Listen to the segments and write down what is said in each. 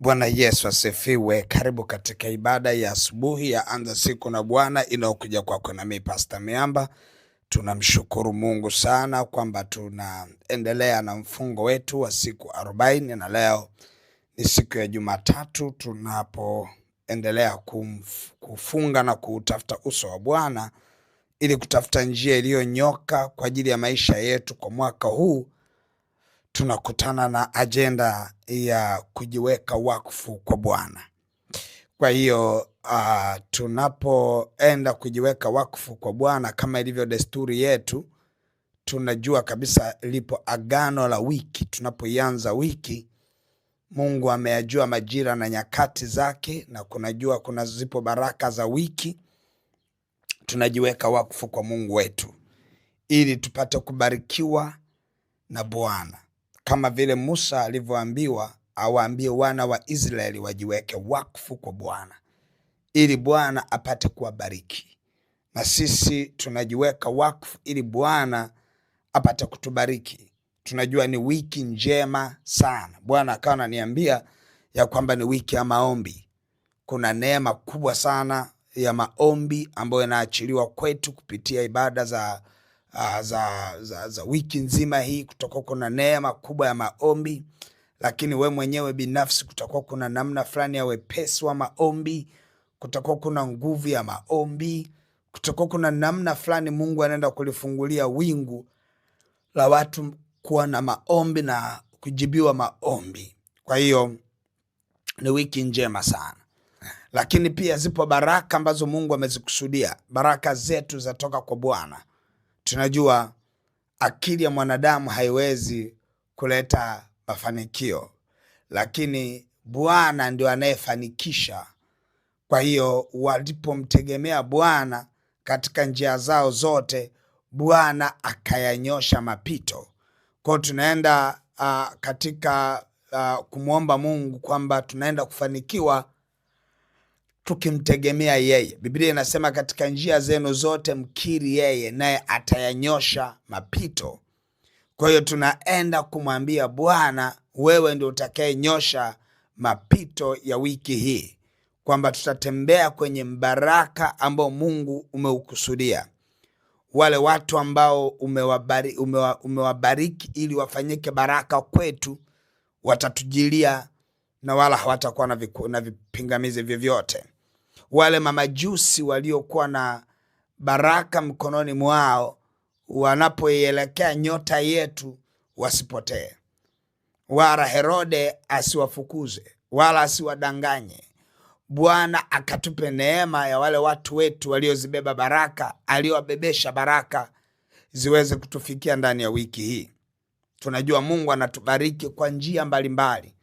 Bwana Yesu asifiwe. Karibu katika ibada ya asubuhi ya Anza Siku na Bwana inayokuja kwako na mimi Pastor Miamba. Tunamshukuru Mungu sana kwamba tunaendelea na mfungo wetu wa siku 40 na leo ni siku ya Jumatatu tunapoendelea kufunga na kutafuta uso wa Bwana ili kutafuta njia iliyonyoka kwa ajili ya maisha yetu kwa mwaka huu. Tunakutana na ajenda ya kujiweka wakfu kwa Bwana. Kwa hiyo tunapoenda kujiweka wakfu kwa Bwana, kama ilivyo desturi yetu, tunajua kabisa lipo agano la wiki. Tunapoianza wiki, Mungu ameyajua majira na nyakati zake, na kuna zipo baraka za wiki. Tunajiweka wakfu kwa Mungu wetu ili tupate kubarikiwa na Bwana. Kama vile Musa alivyoambiwa awaambie wana wa Israeli wajiweke wakfu kwa Bwana ili Bwana apate kuwabariki. Na sisi tunajiweka wakfu ili Bwana apate kutubariki. Tunajua ni wiki njema sana. Bwana akawa ananiambia ya kwamba ni wiki ya maombi. Kuna neema kubwa sana ya maombi ambayo inaachiliwa kwetu kupitia ibada za wiki nzima hii. Kutakuwa kuna neema kubwa ya maombi, lakini we mwenyewe binafsi kutakuwa kuna namna fulani ya wepesi wa maombi, kutakuwa kuna nguvu ya maombi, kutakuwa kuna namna fulani Mungu anaenda kulifungulia wingu la watu kuwa na maombi na kujibiwa maombi. Kwa hiyo ni wiki njema sana, lakini pia zipo baraka ambazo Mungu amezikusudia. Baraka zetu zatoka kwa Bwana. Tunajua akili ya mwanadamu haiwezi kuleta mafanikio, lakini Bwana ndio anayefanikisha. Kwa hiyo walipomtegemea Bwana katika njia zao zote, Bwana akayanyosha mapito. Kwa hiyo tunaenda katika kumwomba Mungu kwamba tunaenda kufanikiwa tukimtegemea yeye. Biblia inasema katika njia zenu zote mkiri yeye, naye atayanyosha mapito. Kwa hiyo tunaenda kumwambia Bwana, wewe ndio utakayenyosha mapito ya wiki hii, kwamba tutatembea kwenye mbaraka ambao Mungu umeukusudia. Wale watu ambao umewabariki ili wafanyike baraka kwetu watatujilia na wala hawatakuwa na vipingamizi vyovyote. Wale mamajusi waliokuwa na baraka mkononi mwao, wanapoielekea nyota yetu wasipotee, wala Herode asiwafukuze wala asiwadanganye. Bwana akatupe neema ya wale watu wetu waliozibeba baraka, aliowabebesha baraka ziweze kutufikia ndani ya wiki hii. Tunajua Mungu anatubariki kwa njia mbalimbali.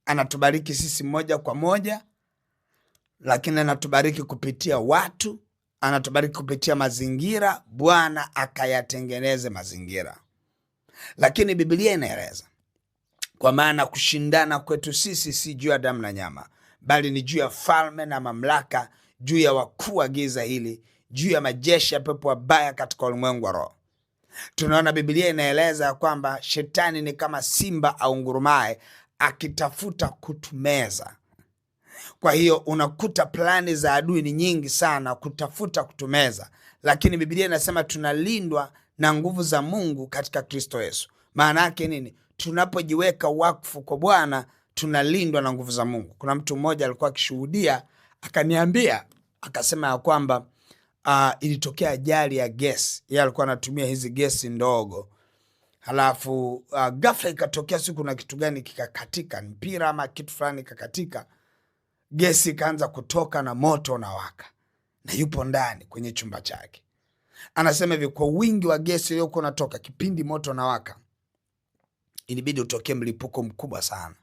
Anatubariki sisi moja kwa moja, lakini anatubariki kupitia watu, anatubariki kupitia mazingira. Bwana akayatengeneze mazingira. Lakini Biblia inaeleza kwa maana kushindana kwetu sisi si juu ya damu na nyama, bali ni juu ya falme na mamlaka, juu ya wakuu wa giza hili, juu ya majeshi ya pepo wabaya katika ulimwengu wa roho. Tunaona Biblia inaeleza kwamba shetani ni kama simba au ngurumaye akitafuta kutumeza. Kwa hiyo unakuta plani za adui ni nyingi sana kutafuta kutumeza, lakini Biblia inasema tunalindwa na nguvu za Mungu katika Kristo Yesu. Maana yake nini? Tunapojiweka wakfu kwa Bwana tunalindwa na nguvu za Mungu. Kuna mtu mmoja alikuwa akishuhudia, akaniambia, akasema ya kwamba ilitokea ajali ya gesi. Yeye alikuwa anatumia hizi gesi ndogo. Halafu ghafla ikatokea siku na kitu gani kikakatika, mpira ama kitu fulani kikatika. Gesi ikaanza kutoka na moto unawaka, na yupo ndani kwenye chumba chake. Anasema hivi, kwa wingi wa gesi uliokuwa unatoka kipindi moto unawaka, ilibidi utokee mlipuko mkubwa sana,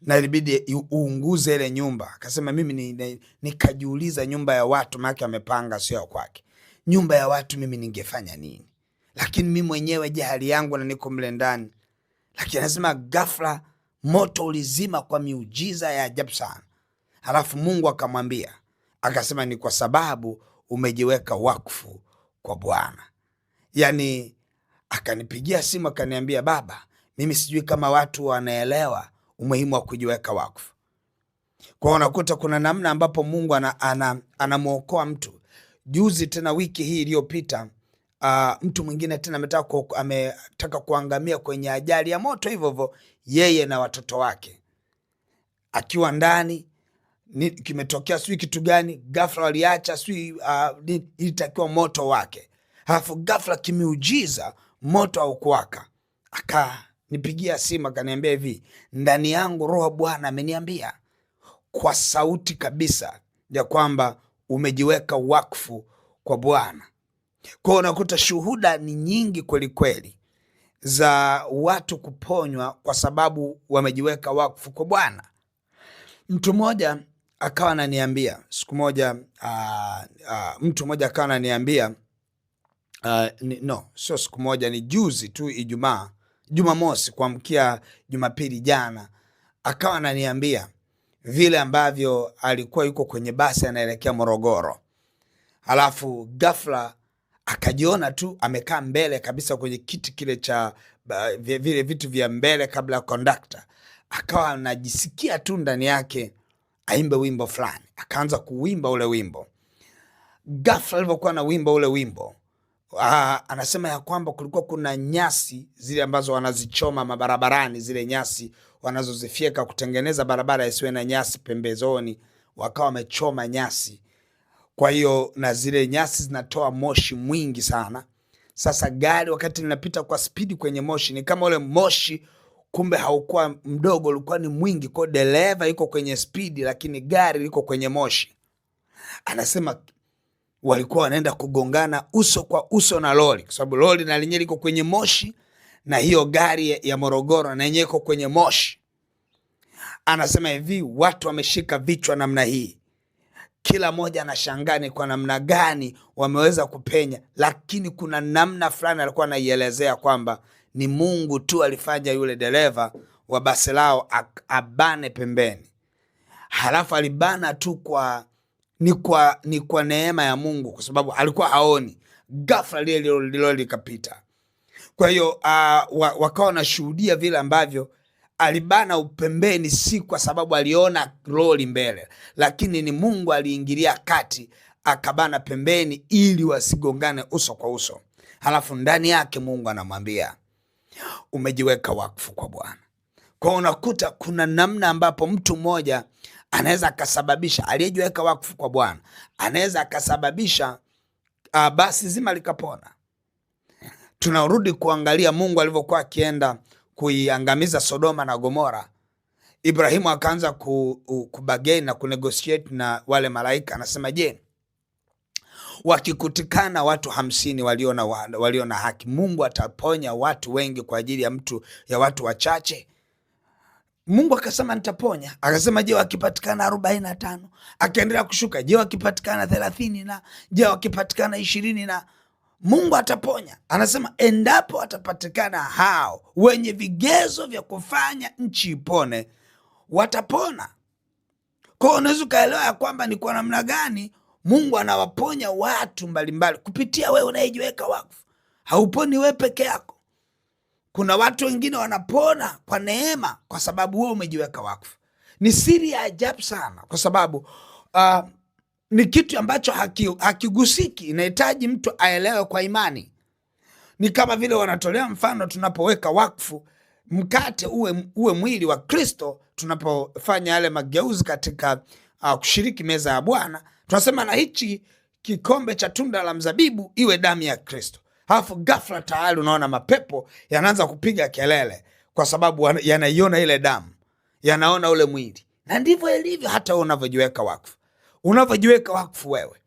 na ilibidi uunguze ile nyumba. Akasema mimi nikajiuliza, nyumba ya watu, maana amepanga sio kwake, nyumba ya watu mimi ningefanya nini? Lakini mimi mwenyewe je, hali yangu na niko mle ndani. Lakini anasema ghafla moto ulizima kwa miujiza ya ajabu sana. Halafu Mungu akamwambia, akasema ni kwa sababu umejiweka wakfu kwa Bwana. Yani akanipigia simu akaniambia, baba, mimi sijui kama watu wanaelewa umuhimu wa kujiweka wakfu. Kwa unakuta kuna namna ambapo Mungu anamuokoa mtu. Juzi tena wiki hii iliyopita, mtu mwingine tena ametaka kuangamia kwenye ajali ya moto hivyo hivyo, yeye na watoto wake akiwa ndani. Kimetokea sijui kitu gani, ghafla waliacha sijui ilitakiwa moto wake, halafu ghafla kimeujiza moto haukuwaka. Akanipigia simu akaniambia hivi, ndani yangu Roho Bwana ameniambia kwa sauti kabisa ya kwamba umejiweka wakfu kwa Bwana. Kwa unakuta shuhuda ni nyingi kweli kweli za watu kuponywa kwa sababu wamejiweka wakfu kwa Bwana. Mtu mmoja akawa ananiambia siku moja, mtu mmoja akawa ananiambia sio siku moja, ni juzi tu, Jumamosi kuamkia Jumapili jana, akawa ananiambia vile ambavyo alikuwa yuko kwenye basi anaelekea Morogoro, halafu ghafla akajiona tu amekaa mbele kabisa kwenye kiti kile cha vile vitu vya mbele kabla ya kondakta. Akawa anajisikia tu ndani yake aimbe wimbo fulani, akaanza kuwimba ule wimbo. Ghafla alivyokuwa na wimbo ule wimbo, anasema ya kwamba kulikuwa kuna nyasi zile ambazo wanazichoma mabarabarani, zile nyasi wanazozifyeka kutengeneza barabara isiwe na nyasi pembezoni, wakawa wamechoma nyasi. Kwa hiyo na zile nyasi zinatoa moshi mwingi sana. Sasa gari wakati linapita kwa spidi kwenye moshi, ni kama ule moshi kumbe haukuwa mdogo, ulikuwa ni mwingi. Kwa dereva yuko kwenye spidi, lakini gari liko kwenye moshi. Anasema walikuwa wanaenda kugongana uso kwa uso na lori, kwa sababu lori na lenyewe liko kwenye moshi na hiyo gari ya Morogoro na yenyewe iko kwenye moshi. Anasema hivi, watu wameshika vichwa namna hii, kila mmoja anashangaa ni kwa namna gani wameweza kupenya, lakini kuna namna fulani alikuwa anaielezea kwamba ni Mungu tu alifanya yule dereva wa basi lao abane pembeni. Halafu alibana tu ni kwa neema ya Mungu, kwa sababu alikuwa haoni. Ghafla lile likapita. Kwa hiyo wakawa wanashuhudia vile ambavyo alibana upembeni, si kwa sababu aliona lori mbele, lakini ni Mungu aliingilia kati akabana pembeni ili wasigongane uso kwa uso. Halafu ndani yake Mungu anamwambia umejiweka wakfu kwa Bwana. Kwa unakuta kuna namna ambapo mtu mmoja anaweza akasababisha, aliyejiweka wakfu kwa Bwana anaweza akasababisha basi zima likapona. Tunarudi kuangalia Mungu alivyokuwa akienda kuiangamiza Sodoma na Gomora. Ibrahimu akaanza kubageni na kunegotiate na wale malaika. Anasema, je, wakikutikana watu 50 walio na haki, Mungu ataponya watu wengi kwa ajili ya watu wachache? Mungu akasema nitaponya. Akasema, je, wakipatikana 45? Akaendelea kushuka, je, wakipatikana 30 na je, wakipatikana 20 na Mungu ataponya. Anasema endapo watapatikana hao wenye vigezo vya kufanya nchi ipone, watapona. Kwa hiyo unaweza ukaelewa ya kwamba ni kwa namna gani Mungu anawaponya watu mbalimbali kupitia wewe unayejiweka wakfu. Hauponi wewe peke yako. Kuna watu wengine wanapona kwa neema kwa sababu wewe umejiweka wakfu. Ni siri ya ajabu sana, kwa sababu ni kitu ambacho hakigusiki. Inahitaji mtu aelewe kwa imani. Ni kama vile wanatolea mfano, tunapoweka wakfu mkate uwe mwili wa Kristo, tunapofanya yale mageuzi katika kushiriki meza ya Bwana, tunasema na hichi kikombe cha tunda la mzabibu iwe damu ya Kristo. Halafu ghafla tayari unaona mapepo yanaanza kupiga kelele, kwa sababu yanaiona ile damu, yanaona ule mwili. Na ndivyo ilivyo hata unavyojiweka wakfu. Unavyojiweka wakfu wewe,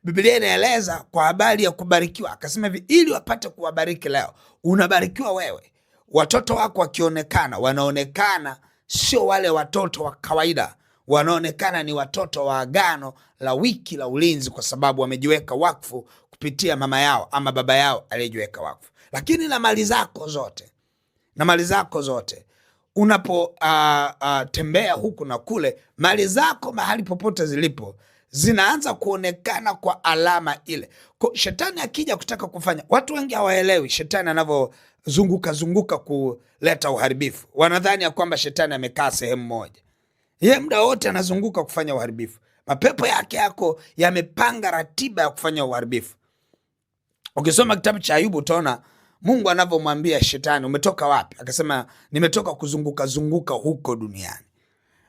Biblia inaeleza kwa habari ya kubarikiwa. Akasema hivi, ili wapate kuwabariki leo, unabarikiwa wewe. Watoto wako wakionekana, wanaonekana sio wale watoto wa kawaida, wanaonekana ni watoto wa agano la wiki la ulinzi, kwa sababu wamejiweka wakfu kupitia mama yao ama baba yao aliyejiweka wakfu. Lakini na mali zako zote unapotembea huku na kule, mali zako mahali popote zilipo zinaanza kuonekana kwa alama ile. Kwa shetani akija kutaka kufanya, watu wengi hawaelewi shetani zunguka kuleta uharibifu. Wanadhani ya kwamba shetani amekaa sehemu moja, yeye muda wote anazunguka kufanya uharibifu. Mapepo yake yako yamepanga ratiba ya kufanya uharibifu. Ukisoma kitabu cha Ayubu utaona Mungu anavyomwambia shetani, umetoka wapi? Akasema, nimetoka kuzunguka huko duniani.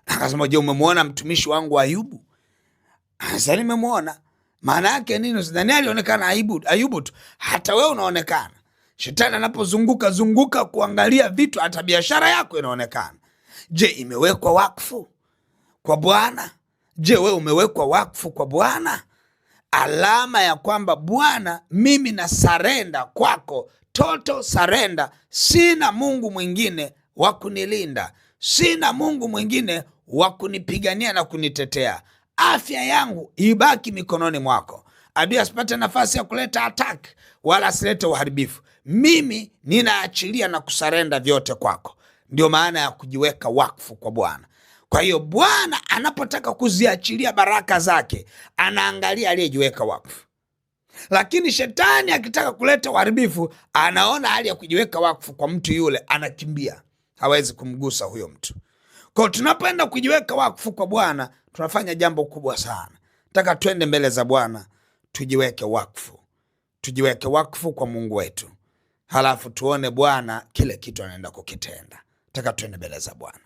Akasema, je, umemwona mtumishi wangu Ayubu? Sasa nimemwona. Maana yake nini? Sidhani alionekana Ayubu tu, hata wewe unaonekana. Shetani anapozunguka kuangalia vitu, hata biashara yako inaonekana. Je, imewekwa wakfu kwa Bwana? Je, wewe umewekwa wakfu kwa Bwana? Alama ya kwamba Bwana, mimi na sarenda kwako, total sarenda. Sina Mungu mwingine wa kunilinda, sina Mungu mwingine wa kunipigania na kunitetea. Afya yangu ibaki mikononi mwako. Adui asipate nafasi ya kuleta attack wala asilete uharibifu. Mimi ninaachilia na kusarenda vyote kwako. Ndio maana ya kujiweka wakfu kwa Bwana. Kwa hiyo Bwana anapotaka kuziachilia baraka zake, anaangalia aliyejiweka wakfu. Lakini shetani akitaka kuleta uharibifu, anaona hali ya kujiweka wakfu kwa mtu yule, anakimbia, hawezi kumgusa huyo mtu. Kwa tunapoenda kujiweka wakfu kwa Bwana, tunafanya jambo kubwa sana. Nataka twende mbele za Bwana, tujiweke wakfu kwa Mungu wetu, halafu tuone Bwana kile kitu anaenda kukitenda. Nataka twende mbele za Bwana.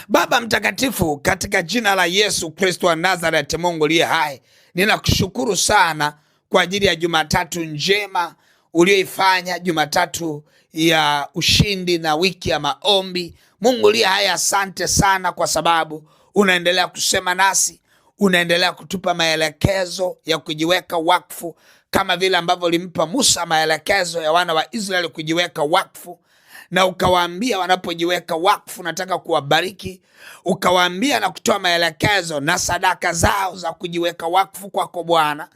Baba mtakatifu, katika jina la Yesu Kristo wa Nazareti, Mungu aliye hai, ninakushukuru sana kwa ajili ya Jumatatu njema ulioifanya, Jumatatu ya ushindi na wiki ya maombi. Mungu aliye hai, asante sana kwa sababu unaendelea kusema nasi, unaendelea kutupa maelekezo ya kujiweka wakfu, kama vile ambavyo ulimpa Musa maelekezo ya wana wa Israeli kujiweka wakfu, na ukawaambia wanapojiweka wakfu nataka kuwabariki. Ukawaambia na kutoa maelekezo na sadaka zao za kujiweka wakfu kwako Bwana.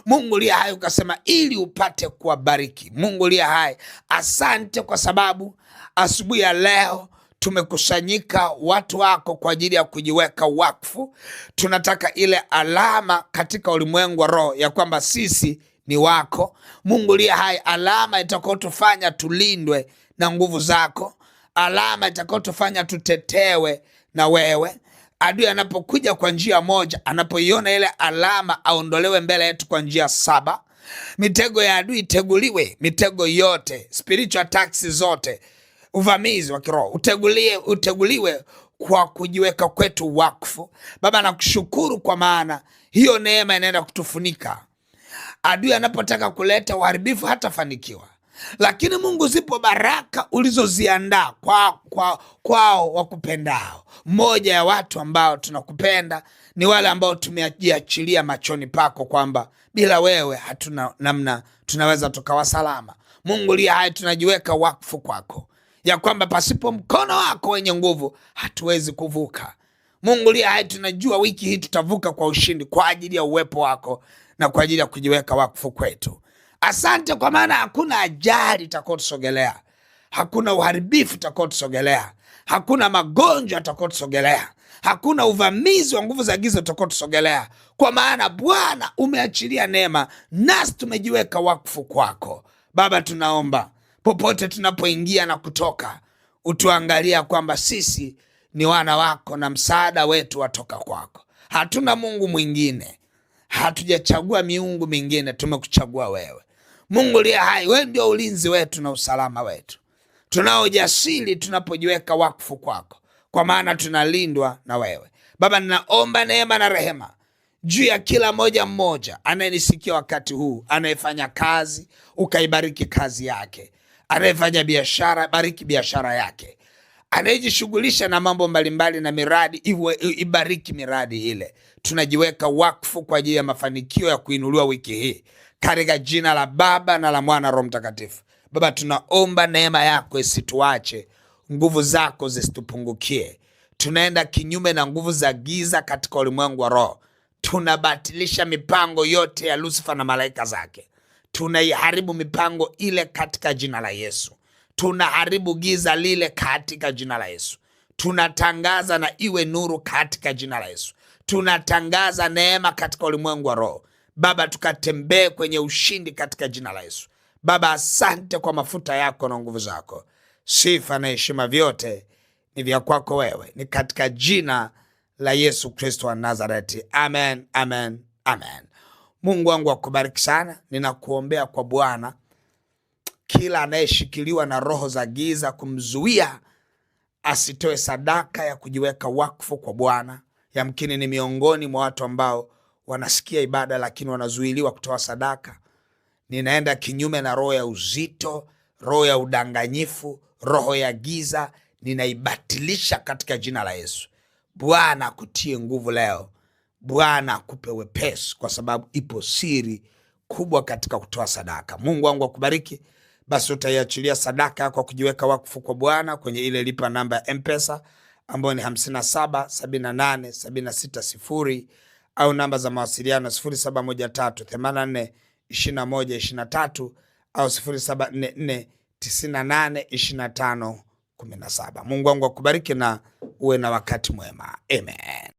Mungu aliye hai, ukasema ili upate kuwabariki. Mungu aliye hai, asante kwa sababu asubuhi ya leo tumekusanyika watu wako kwa ajili ya kujiweka wakfu. Tunataka ile alama katika ulimwengu wa roho ya kwamba sisi ni wako. Mungu aliye hai, alama itakayotufanya tulindwe na nguvu zako, alama itakayotufanya tutetewe na wewe. Adui anapokuja kwa njia moja, anapoiona ile alama, aondolewe mbele yetu kwa njia 7. Mitego ya adui iteguliwe, mitego yote, spiritual attacks zote, uvamizi wa kiroho uteguliwe kwa kujiweka kwetu wakfu. Baba, nakushukuru kwa maana hiyo neema inaenda kutufunika. Adui anapotaka kuleta uharibifu hatafanikiwa. Lakini Mungu, zipo baraka ulizoziandaa kwao wakupendao. Mmoja ya watu ambao tunakupenda ni wale ambao tumejiachilia machoni pako, kwamba bila wewe hatuna namna tunaweza tukawa salama. Mungu aliye hai, tunajiweka wakfu kwako, ya kwamba pasipo mkono wako wenye nguvu hatuwezi kuvuka. Mungu aliye hai, tunajua wiki hii tutavuka kwa ushindi kwa ajili ya uwepo wako na kwa ajili ya kujiweka wakfu kwetu. Asante kwa maana hakuna ajali itakayotusogelea, hakuna uharibifu utakaotusogelea, hakuna magonjwa utakaotusogelea, hakuna uvamizi wa nguvu za giza utakaotusogelea, kwa maana Bwana umeachilia neema, nasi tumejiweka wakfu kwako. Baba, tunaomba popote tunapoingia na kutoka, utuangalia kwamba sisi ni wana wako na msaada wetu watoka kwako. Hatuna Mungu mwingine, hatujachagua miungu mingine, tumekuchagua wewe. Mungu aliye hai, wewe ndio ulinzi wetu na usalama wetu. Tunao ujasiri tunapojiweka wakfu kwako, kwa maana tunalindwa na wewe. Baba, ninaomba neema na rehema juu ya kila mmoja anayenisikia wakati huu, anayefanya kazi, ukaibariki kazi yake. Anayefanya biashara, bariki biashara yake. Anayejishughulisha na mambo mbalimbali na miradi, ibariki miradi ile. Tunajiweka wakfu kwa ajili ya mafanikio ya kuinuliwa wiki hii, katika jina la Baba na la Mwana Roho Mtakatifu. Baba, tunaomba neema yako isituache, nguvu zako zisitupungukie. Tunaenda kinyume na nguvu za giza katika ulimwengu wa roho. Tunabatilisha mipango yote ya Lucifer na malaika zake. Tunaiharibu mipango ile katika jina la Yesu. Tunaharibu giza lile katika jina la Yesu. Tunatangaza na iwe nuru katika jina la Yesu. Tunatangaza neema katika ulimwengu wa roho. Baba, tukatembee kwenye ushindi katika jina la Yesu. Baba, asante kwa mafuta yako na nguvu zako. Sifa na heshima vyote ni vya kwako wewe, ni katika jina la Yesu Kristo wa Nazareti. Amen, amen, amen. Mungu wangu akubariki sana. Ninakuombea kwa Bwana kila anayeshikiliwa na roho za giza kumzuia asitoe sadaka ya kujiweka wakfu kwa Bwana. Yamkini ni miongoni mwa watu ambao wanasikia ibada lakini wanazuiliwa kutoa sadaka. Ninaenda kinyume na roho ya uzito, roho ya udanganyifu, roho ya giza. Ninaibatilisha katika jina la Yesu. Bwana akutie nguvu leo. Bwana akupe wepesi, kwa sababu ipo siri kubwa katika kutoa sadaka. Mungu wangu akubariki. Basi utaiachilia sadaka yako kujiweka wakfu kwa Bwana kwenye ile lipa namba ya M-Pesa ambayo ni 577876 au namba za mawasiliano 0713842123 au 0744982517. Mungu wangu akubariki na uwe na wakati mwema. Amen.